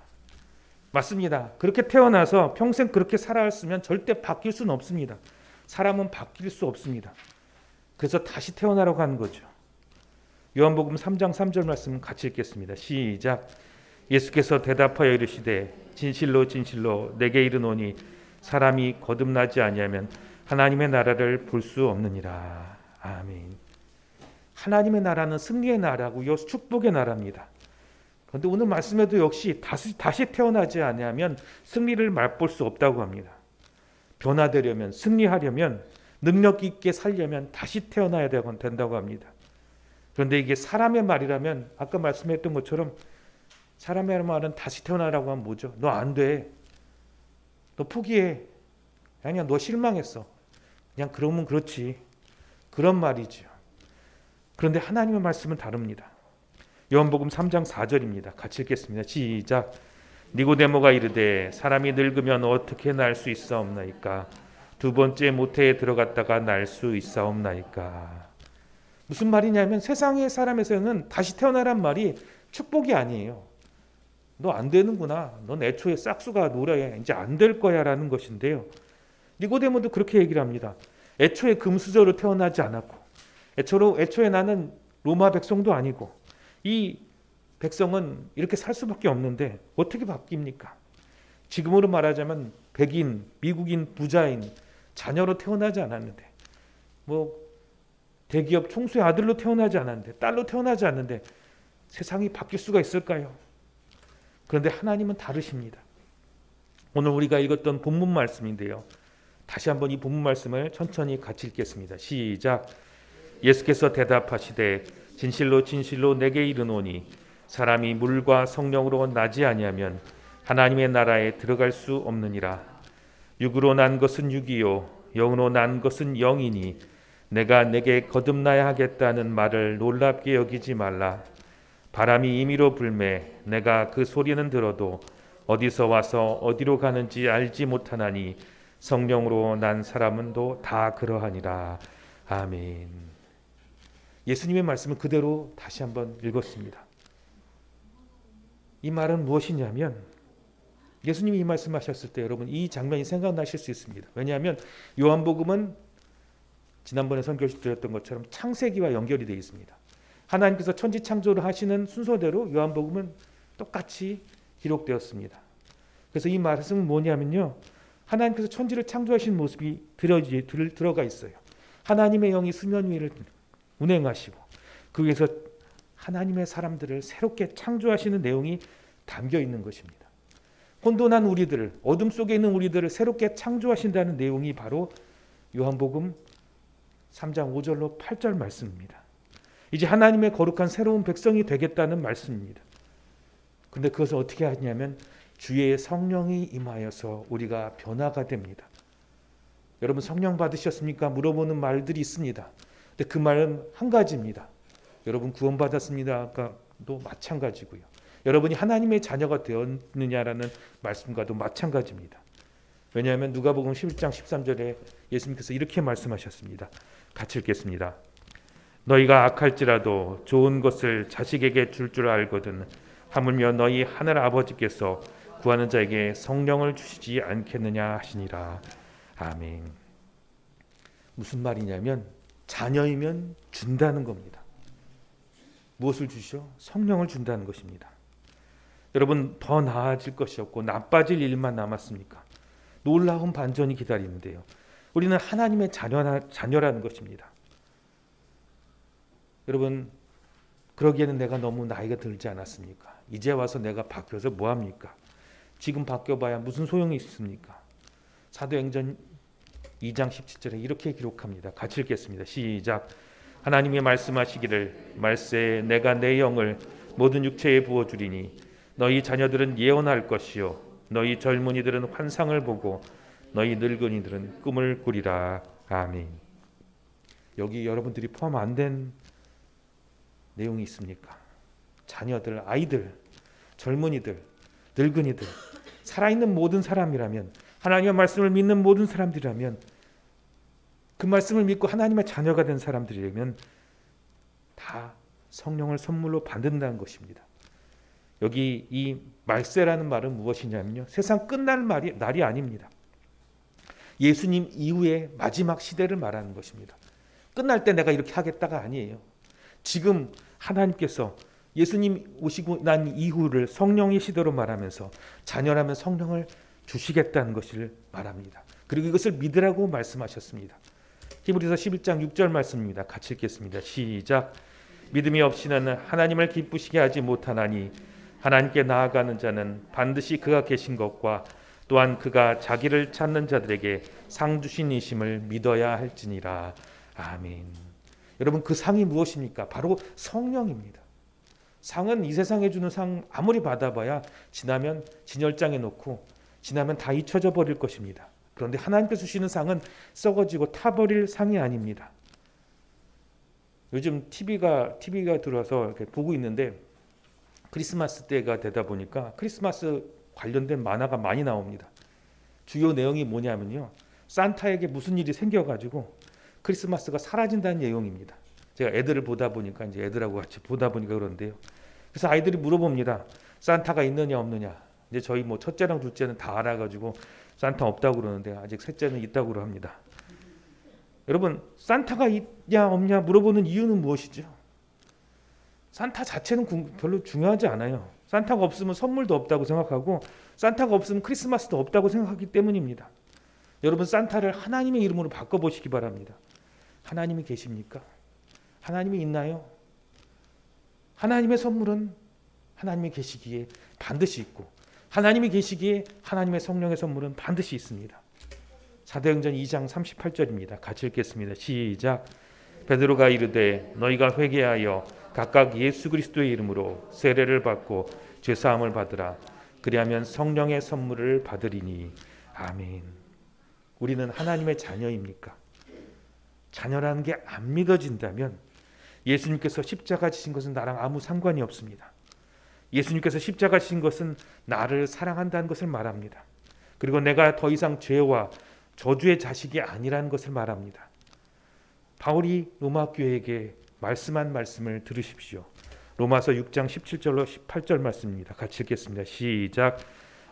맞습니다. 그렇게 태어나서 평생 그렇게 살아왔으면 절대 바뀔 수는 없습니다. 사람은 바뀔 수 없습니다. 그래서 다시 태어나라고 하는 거죠. 요한복음 3장 3절 말씀 같이 읽겠습니다. 시작. 예수께서 대답하여 이르시되 진실로 진실로 내게 이르노니 사람이 거듭나지 아니하면 하나님의 나라를 볼 수 없느니라. 아멘. 하나님의 나라는 승리의 나라고요, 축복의 나라입니다. 그런데 오늘 말씀에도 역시 다시 태어나지 아니하면 승리를 맛볼 수 없다고 합니다. 변화되려면, 승리하려면, 능력 있게 살려면 다시 태어나야 된다고 합니다. 그런데 이게 사람의 말이라면 아까 말씀했던 것처럼 사람의 말은 다시 태어나라고 하면 뭐죠? 너 안 돼. 너 포기해. 그냥 너 실망했어. 그냥 그러면 그렇지. 그런 말이죠. 그런데 하나님의 말씀은 다릅니다. 요한복음 3장 4절입니다. 같이 읽겠습니다. 시작. 니고데모가 이르되 사람이 늙으면 어떻게 날 수 있사옵나이까? 두 번째 모태에 들어갔다가 날 수 있사옵나이까? 무슨 말이냐면 세상의 사람에서는 다시 태어나란 말이 축복이 아니에요. 너 안 되는구나. 넌 애초에 싹수가 노래야. 이제 안 될 거야 라는 것인데요. 니고데모도 그렇게 얘기를 합니다. 애초에 금수저로 태어나지 않았고 애초에 나는 로마 백성도 아니고 이 백성은 이렇게 살 수밖에 없는데 어떻게 바뀝니까? 지금으로 말하자면 백인, 미국인, 부자인 자녀로 태어나지 않았는데 대기업 총수의 아들로 태어나지 않았는데 딸로 태어나지 않는데 세상이 바뀔 수가 있을까요? 그런데 하나님은 다르십니다. 오늘 우리가 읽었던 본문 말씀인데요. 다시 한번 이 본문 말씀을 천천히 같이 읽겠습니다. 시작. 예수께서 대답하시되 진실로 진실로 내게 이르노니 사람이 물과 성령으로 나지 아니하면 하나님의 나라에 들어갈 수 없느니라. 육으로 난 것은 육이요 영으로 난 것은 영이니 내가 내게 거듭나야 하겠다는 말을 놀랍게 여기지 말라. 바람이 임의로 불매 내가 그 소리는 들어도 어디서 와서 어디로 가는지 알지 못하나니 성령으로 난 사람은도 다 그러하니라. 아멘. 예수님의 말씀을 그대로 다시 한번 읽었습니다. 이 말은 무엇이냐면 예수님이 이 말씀하셨을 때 여러분 이 장면이 생각나실 수 있습니다. 왜냐하면 요한복음은 지난번에 선교시 드렸던 것처럼 창세기와 연결이 되어 있습니다. 하나님께서 천지 창조를 하시는 순서대로 요한복음은 똑같이 기록되었습니다. 그래서 이 말씀은 뭐냐면요. 하나님께서 천지를 창조하신 모습이 들어가 있어요. 하나님의 영이 수면 위를 운행하시고 그 위에서 하나님의 사람들을 새롭게 창조하시는 내용이 담겨 있는 것입니다. 혼돈한 우리들을, 어둠 속에 있는 우리들을 새롭게 창조하신다는 내용이 바로 요한복음 3장 5절로 8절 말씀입니다. 이제 하나님의 거룩한 새로운 백성이 되겠다는 말씀입니다. 그런데 그것을 어떻게 하냐면 주의 성령이 임하여서 우리가 변화가 됩니다. 여러분 성령 받으셨습니까? 물어보는 말들이 있습니다. 근데 그 말은 한 가지입니다. 여러분 구원받았습니다. 아까도 마찬가지고요. 여러분이 하나님의 자녀가 되었느냐라는 말씀과도 마찬가지입니다. 왜냐하면 누가복음 11장 13절에 예수님께서 이렇게 말씀하셨습니다. 같이 읽겠습니다. 너희가 악할지라도 좋은 것을 자식에게 줄 줄 알거든 하물며 너희 하늘 아버지께서 구하는 자에게 성령을 주시지 않겠느냐 하시니라. 아멘. 무슨 말이냐면 자녀이면 준다는 겁니다. 무엇을 주시오? 성령을 준다는 것입니다. 여러분 더 나아질 것이 없고 나빠질 일만 남았습니까? 놀라운 반전이 기다리는데요. 우리는 하나님의 자녀라는 것입니다. 여러분 그러기에는 내가 너무 나이가 들지 않았습니까? 이제 와서 내가 바뀌어서 뭐합니까? 지금 바뀌어봐야 무슨 소용이 있습니까? 사도행전 2장 17절에 이렇게 기록합니다. 같이 읽겠습니다. 시작. 하나님이 말씀하시기를 말세 내가 내 영을 모든 육체에 부어주리니 너희 자녀들은 예언할 것이요 너희 젊은이들은 환상을 보고 너희 늙은이들은 꿈을 꾸리라. 아멘. 여기 여러분들이 포함 안 된 내용이 있습니까? 자녀들, 아이들, 젊은이들, 늙은이들, 살아있는 모든 사람이라면, 하나님의 말씀을 믿는 모든 사람들이라면, 그 말씀을 믿고 하나님의 자녀가 된 사람들이라면 다 성령을 선물로 받는다는 것입니다. 여기 이 말세라는 말은 무엇이냐면요, 세상 끝날 날이 아닙니다. 예수님 이후의 마지막 시대를 말하는 것입니다. 끝날 때 내가 이렇게 하겠다가 아니에요. 지금 하나님께서 예수님 오시고 난 이후를 성령의 시대로 말하면서 자녀라면 성령을 주시겠다는 것을 말합니다. 그리고 이것을 믿으라고 말씀하셨습니다. 히브리서 11장 6절 말씀입니다. 같이 읽겠습니다. 시작. 믿음이 없이는 하나님을 기쁘시게 하지 못하나니 하나님께 나아가는 자는 반드시 그가 계신 것과 또한 그가 자기를 찾는 자들에게 상 주신 이심을 믿어야 할지니라. 아멘. 여러분, 그 상이 무엇입니까? 바로 성령입니다. 상은 이 세상에 주는 상 아무리 받아봐야 지나면 진열장에 놓고 지나면 다 잊혀져 버릴 것입니다. 그런데 하나님께서 주시는 상은 썩어지고 타버릴 상이 아닙니다. 요즘 TV가 들어와서 이렇게 보고 있는데 크리스마스 때가 되다 보니까 크리스마스 관련된 만화가 많이 나옵니다. 주요 내용이 뭐냐면요, 산타에게 무슨 일이 생겨가지고 크리스마스가 사라진다는 내용입니다. 제가 애들을 보다 보니까 이제 애들하고 같이 보다 보니까 그런데요. 그래서 아이들이 물어봅니다. 산타가 있느냐 없느냐. 이제 저희 뭐 첫째랑 둘째는 다 알아가지고 산타 없다고 그러는데 아직 셋째는 있다고 합니다. 여러분, 산타가 있냐 없냐 물어보는 이유는 무엇이죠? 산타 자체는 별로 중요하지 않아요. 산타가 없으면 선물도 없다고 생각하고 산타가 없으면 크리스마스도 없다고 생각하기 때문입니다. 여러분, 산타를 하나님의 이름으로 바꿔보시기 바랍니다. 하나님이 계십니까? 하나님이 있나요? 하나님의 선물은 하나님이 계시기에 반드시 있고 하나님이 계시기에 하나님의 성령의 선물은 반드시 있습니다. 사도행전 2장 38절입니다. 같이 읽겠습니다. 시작. 베드로가 이르되 너희가 회개하여 각각 예수 그리스도의 이름으로 세례를 받고 죄사함을 받으라. 그리하면 성령의 선물을 받으리니. 아멘. 우리는 하나님의 자녀입니까? 자녀라는 게 안 믿어진다면 예수님께서 십자가 지신 것은 나랑 아무 상관이 없습니다. 예수님께서 십자가 지신 것은 나를 사랑한다는 것을 말합니다. 그리고 내가 더 이상 죄와 저주의 자식이 아니라는 것을 말합니다. 바울이 로마 교회에게 말씀한 말씀을 들으십시오. 로마서 6장 17절로 18절 말씀입니다. 같이 읽겠습니다. 시작.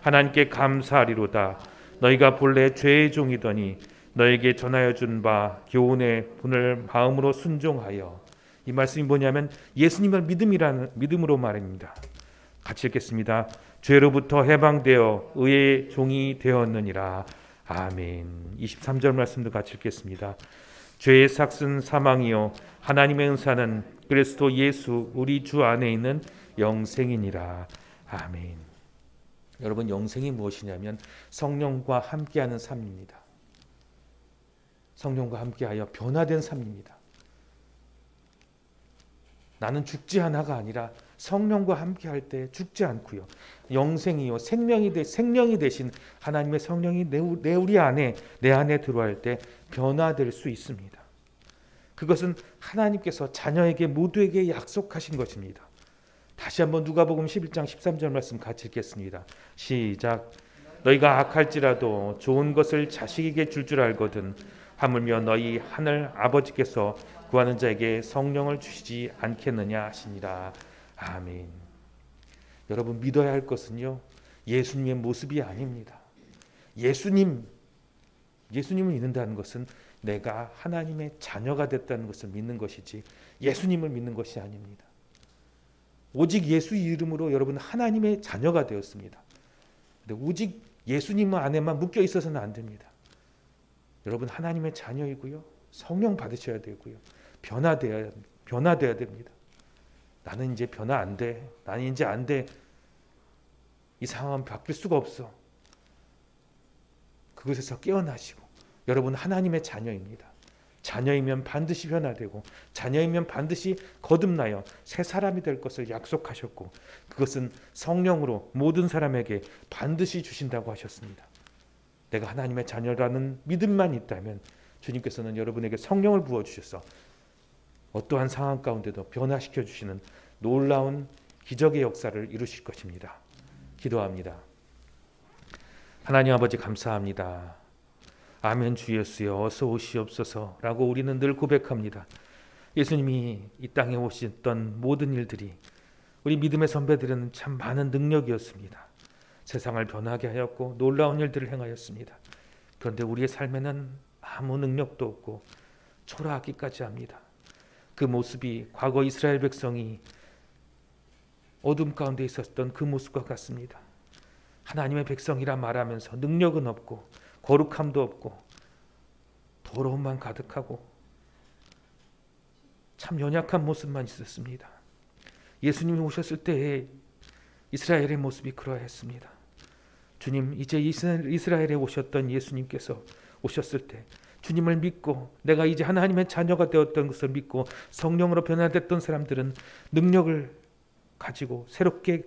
하나님께 감사하리로다. 너희가 본래 죄의 종이더니 너에게 전하여 준 바 교훈의 분을 마음으로 순종하여. 이 말씀이 뭐냐면 예수님을 믿음으로 말입니다. 같이 읽겠습니다. 죄로부터 해방되어 의의 종이 되었느니라. 아멘. 23절 말씀도 같이 읽겠습니다. 죄의 삭은 사망이요 하나님의 은사는 그리스도 예수 우리 주 안에 있는 영생이니라. 아멘. 여러분, 영생이 무엇이냐면 성령과 함께하는 삶입니다. 성령과 함께하여 변화된 삶입니다. 나는 죽지 않아가 아니라 성령과 함께할 때 죽지 않고요. 영생이요 생명이 되신 하나님의 성령이 우리 안에 내 안에 들어갈 때 변화될 수 있습니다. 그것은 하나님께서 자녀에게 모두에게 약속하신 것입니다. 다시 한번 누가복음 11장 13절 말씀 같이 읽겠습니다. 시작. 너희가 악할지라도 좋은 것을 자식에게 줄 알거든 하물며 너희 하늘 아버지께서 구하는 자에게 성령을 주시지 않겠느냐 하시니라. 아멘. 여러분, 믿어야 할 것은요, 예수님의 모습이 아닙니다. 예수님을 믿는다는 것은 내가 하나님의 자녀가 됐다는 것을 믿는 것이지 예수님을 믿는 것이 아닙니다. 오직 예수 이름으로 여러분 하나님의 자녀가 되었습니다. 근데 오직 예수님 안에만 묶여 있어서는 안 됩니다. 여러분, 하나님의 자녀이고요, 성령 받으셔야 되고요, 변화돼야 됩니다. 나는 이제 변화 안 돼. 나는 이제 안 돼. 이 상황은 바뀔 수가 없어. 그것에서 깨어나시고, 여러분 하나님의 자녀입니다. 자녀이면 반드시 변화되고 자녀이면 반드시 거듭나여 새 사람이 될 것을 약속하셨고, 그것은 성령으로 모든 사람에게 반드시 주신다고 하셨습니다. 내가 하나님의 자녀라는 믿음만 있다면 주님께서는 여러분에게 성령을 부어주셔서 어떠한 상황 가운데도 변화시켜 주시는 놀라운 기적의 역사를 이루실 것입니다. 기도합니다. 하나님 아버지 감사합니다. 아멘 주 예수여 어서 오시옵소서 라고 우리는 늘 고백합니다. 예수님이 이 땅에 오셨던 모든 일들이 우리 믿음의 선배들은 참 많은 능력이었습니다. 세상을 변하게 하였고 놀라운 일들을 행하였습니다. 그런데 우리의 삶에는 아무 능력도 없고 초라하기까지 합니다. 그 모습이 과거 이스라엘 백성이 어둠 가운데 있었던 그 모습과 같습니다. 하나님의 백성이라 말하면서 능력은 없고 거룩함도 없고 더러움만 가득하고 참 연약한 모습만 있었습니다. 예수님이 오셨을 때의 이스라엘의 모습이 그러했습니다. 주님, 이제 이스라엘에 오셨던 예수님께서 오셨을 때 주님을 믿고 내가 이제 하나님의 자녀가 되었던 것을 믿고 성령으로 변화됐던 사람들은 능력을 가지고 새롭게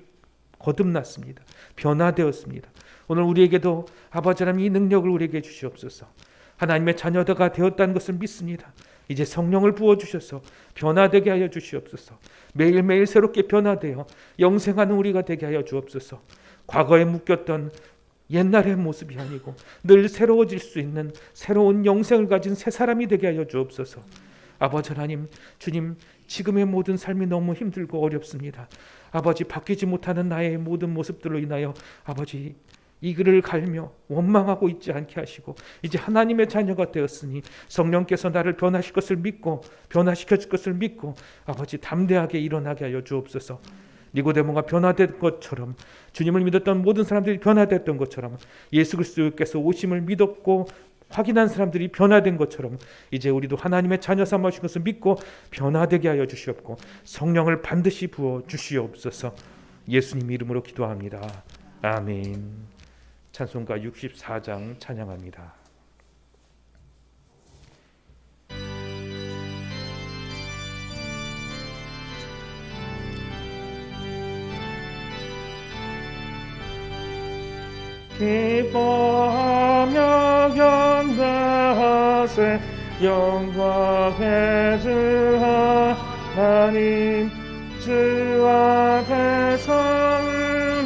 거듭났습니다. 변화되었습니다. 오늘 우리에게도 아버지 하나님 이 능력을 우리에게 주시옵소서. 하나님의 자녀가 되었다는 것을 믿습니다. 이제 성령을 부어주셔서 변화되게 하여 주시옵소서. 매일매일 새롭게 변화되어 영생하는 우리가 되게 하여 주옵소서. 과거에 묶였던 옛날의 모습이 아니고 늘 새로워질 수 있는 새로운 영생을 가진 새 사람이 되게 하여 주옵소서. 아버지 하나님, 주님, 지금의 모든 삶이 너무 힘들고 어렵습니다. 아버지, 바뀌지 못하는 나의 모든 모습들로 인하여 아버지 이글을 갈며 원망하고 있지 않게 하시고 이제 하나님의 자녀가 되었으니 성령께서 나를 변화시킬 것을 믿고 변화시켜 줄 것을 믿고 아버지 담대하게 일어나게 하여 주옵소서. 니고데모가 변화된 것처럼 주님을 믿었던 모든 사람들이 변화됐던 것처럼 예수 그리스도께서 오심을 믿었고 확인한 사람들이 변화된 것처럼 이제 우리도 하나님의 자녀 삼으신 것을 믿고 변화되게 하여 주시옵고 성령을 반드시 부어 주시옵소서. 예수님 이름으로 기도합니다. 아멘. 찬송가 64장 찬양합니다. 기뻐하며 경배하세 영광의 주 하나님 주 앞에서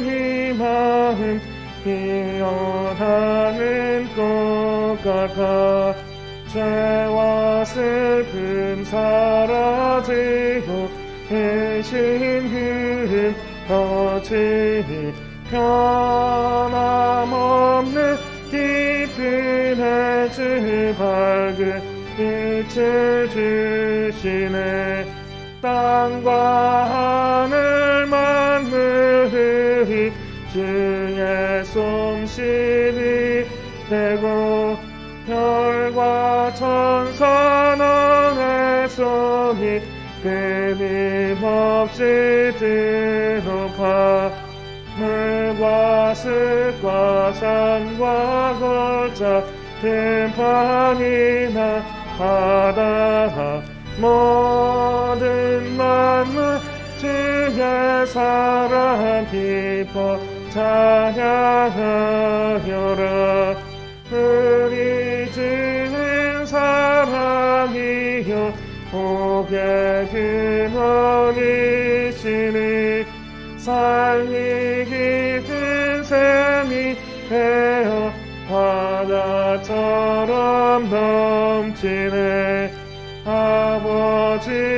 우리 마음 피어나는 것 같아 죄와 슬픔 사라지고 신금 터지니 변함없는 깊은 주 밝은 빛을 주시네 땅과 하늘 만물이 주의 솜씨이 되고 별과 천사 너의 손이 끊임없이 드높아 물과 습과 산과 골짜 들판이나 바다 모든 만물 주의 사랑 기뻐 찬양하여라 우리 주는 사랑이요 복의 근원이시니 삶이 깊은 샘이 되어 바다처럼 넘치네 아버지의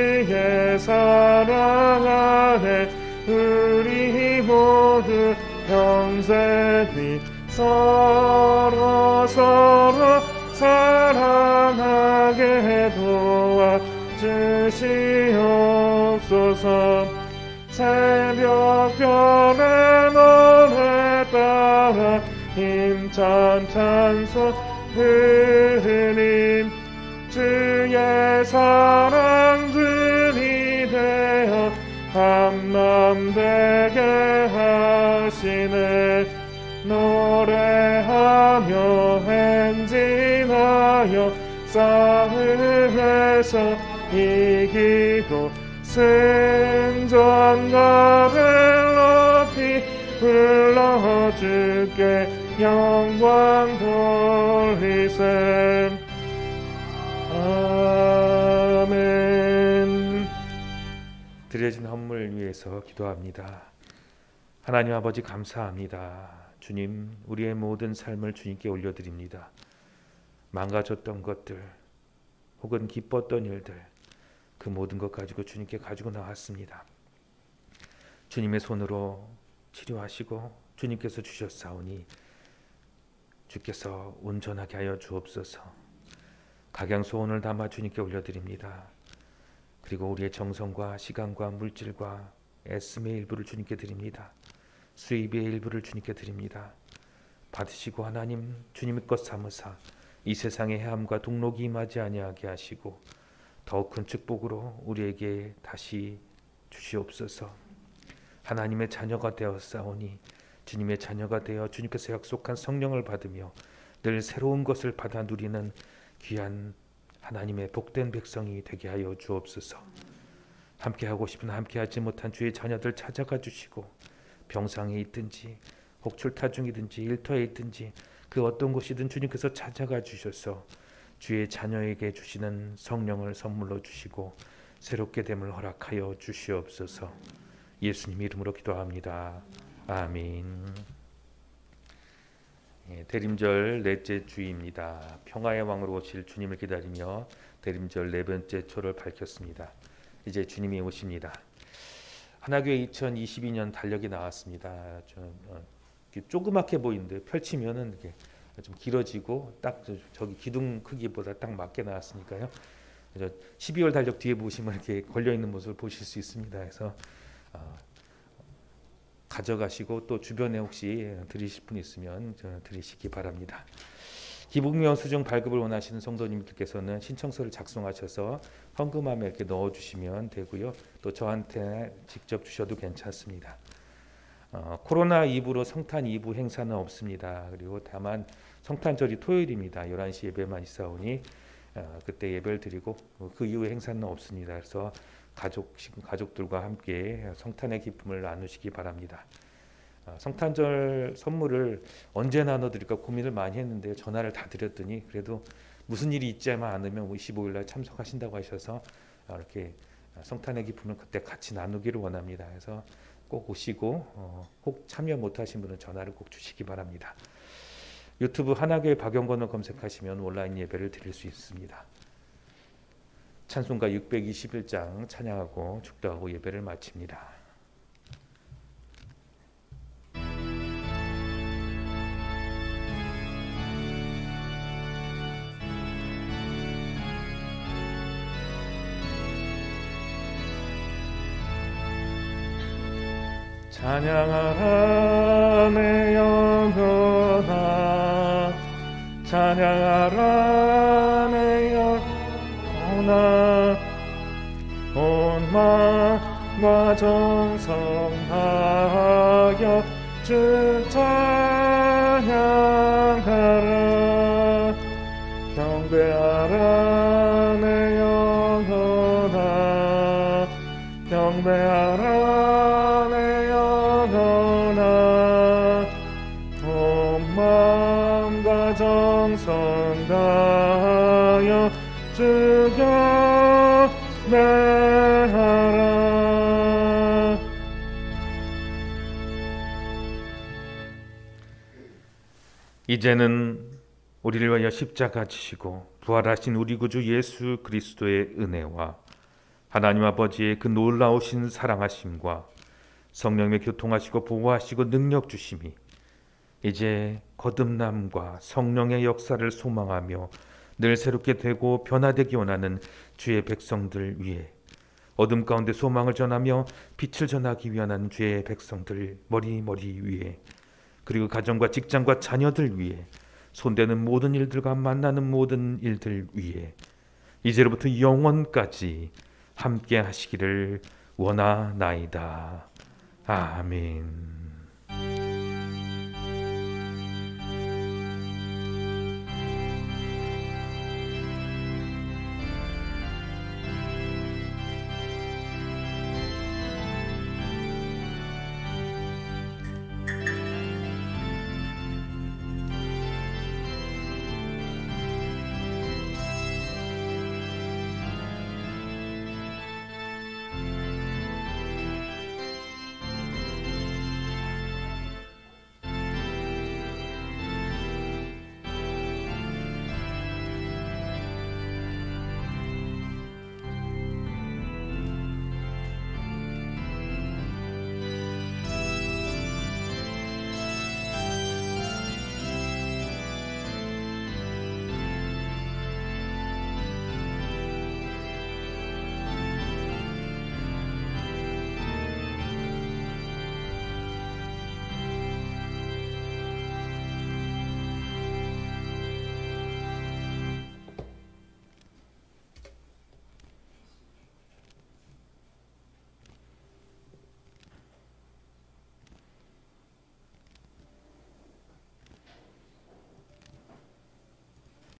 사랑 안에 우리 모두 평생이 서로 사랑하게 도와주시옵소서 새벽별의 노래 따라 힘찬 찬송 흘림 주의 사랑들이 되어 한맘 되게 하시네 노래하며 행진하여 싸움에서 이기고 승전가를 높이 불러주께 영광 돌리세 아멘. 드려진 헌물 위해서 기도합니다. 하나님 아버지 감사합니다. 주님, 우리의 모든 삶을 주님께 올려드립니다. 망가졌던 것들 혹은 기뻤던 일들, 그 모든 것 가지고 주님께 가지고 나왔습니다. 주님의 손으로 치료하시고 주님께서 주셨사오니 주께서 온전하게 하여 주옵소서. 각양소원을 담아 주님께 올려드립니다. 그리고 우리의 정성과 시간과 물질과 애씀의 일부를 주님께 드립니다. 수입의 일부를 주님께 드립니다. 받으시고 하나님, 주님의 것 삼으사 이 세상의 해함과 동록이 임하지 아니하게 하시고 더욱 큰 축복으로 우리에게 다시 주시옵소서. 하나님의 자녀가 되었사오니 주님의 자녀가 되어 주님께서 약속한 성령을 받으며 늘 새로운 것을 받아 누리는 귀한 하나님의 복된 백성이 되게 하여 주옵소서. 함께하고 싶은 함께하지 못한 주의 자녀들 찾아가 주시고 병상에 있든지 혹출타 중이든지 일터에 있든지 그 어떤 곳이든 주님께서 찾아가 주셔서 주의 자녀에게 주시는 성령을 선물로 주시고 새롭게 됨을 허락하여 주시옵소서. 예수님 이름으로 기도합니다. 아멘. 대림절 넷째 주일입니다. 평화의 왕으로 오실 주님을 기다리며 대림절 네 번째 초를 밝혔습니다. 이제 주님이 오십니다. 하나교회 2022년 달력이 나왔습니다. 좀 조그맣게 보이는데 펼치면은 이렇게 좀 길어지고 딱 저기 기둥 크기보다 딱 맞게 나왔으니까요. 12월 달력 뒤에 보시면 이렇게 걸려 있는 모습을 보실 수 있습니다. 그래서 가져가시고 또 주변에 혹시 드리실 분 있으면 드리시기 바랍니다. 기부금융 수정 발급을 원하시는 성도님들께서는 신청서를 작성하셔서 헌금함에 이렇게 넣어주시면 되고요. 또 저한테 직접 주셔도 괜찮습니다. 코로나 이후로 성탄 이후 행사는 없습니다. 그리고 다만 성탄절이 토요일입니다. 11시 예배만 있사오니 그때 예배를 드리고 그 이후에 행사는 없습니다. 그래서 가족들과 함께 성탄의 기쁨을 나누시기 바랍니다. 성탄절 선물을 언제 나눠드릴까 고민을 많이 했는데 전화를 다 드렸더니 그래도 무슨 일이 있지만 않으면 25일 날 참석하신다고 하셔서 이렇게 성탄의 기쁨을 그때 같이 나누기를 원합니다. 그래서 꼭 오시고 혹 참여 못하신 분은 전화를 꼭 주시기 바랍니다. 유튜브 하나교회 박영건을 검색하시면 온라인 예배를 드릴 수 있습니다. 찬송가 621장 찬양하고 축도하고 예배를 마칩니다. 찬양하라 내 영혼아, 찬양하라 내 영혼아, 온 마음과 정성 다하여 주 찬양하라. 경배하라 내 영혼아, 경배하라 내 영혼아, 온 마음과 정성 다하여 주 경배하라. 이제는 우리를 위하여 십자가 지시고 부활하신 우리 구주 예수 그리스도의 은혜와 하나님 아버지의 그 놀라우신 사랑하심과 성령의 교통하시고 보호하시고 능력 주심이 이제 거듭남과 성령의 역사를 소망하며 늘 새롭게 되고 변화되기 원하는 주의 백성들 위해 어둠 가운데 소망을 전하며 빛을 전하기 위한 주의 백성들 머리 위에 그리고 가정과 직장과 자녀들 위해 손대는 모든 일들과 만나는 모든 일들 위해 이제로부터 영원까지 함께 하시기를 원하나이다. 아멘.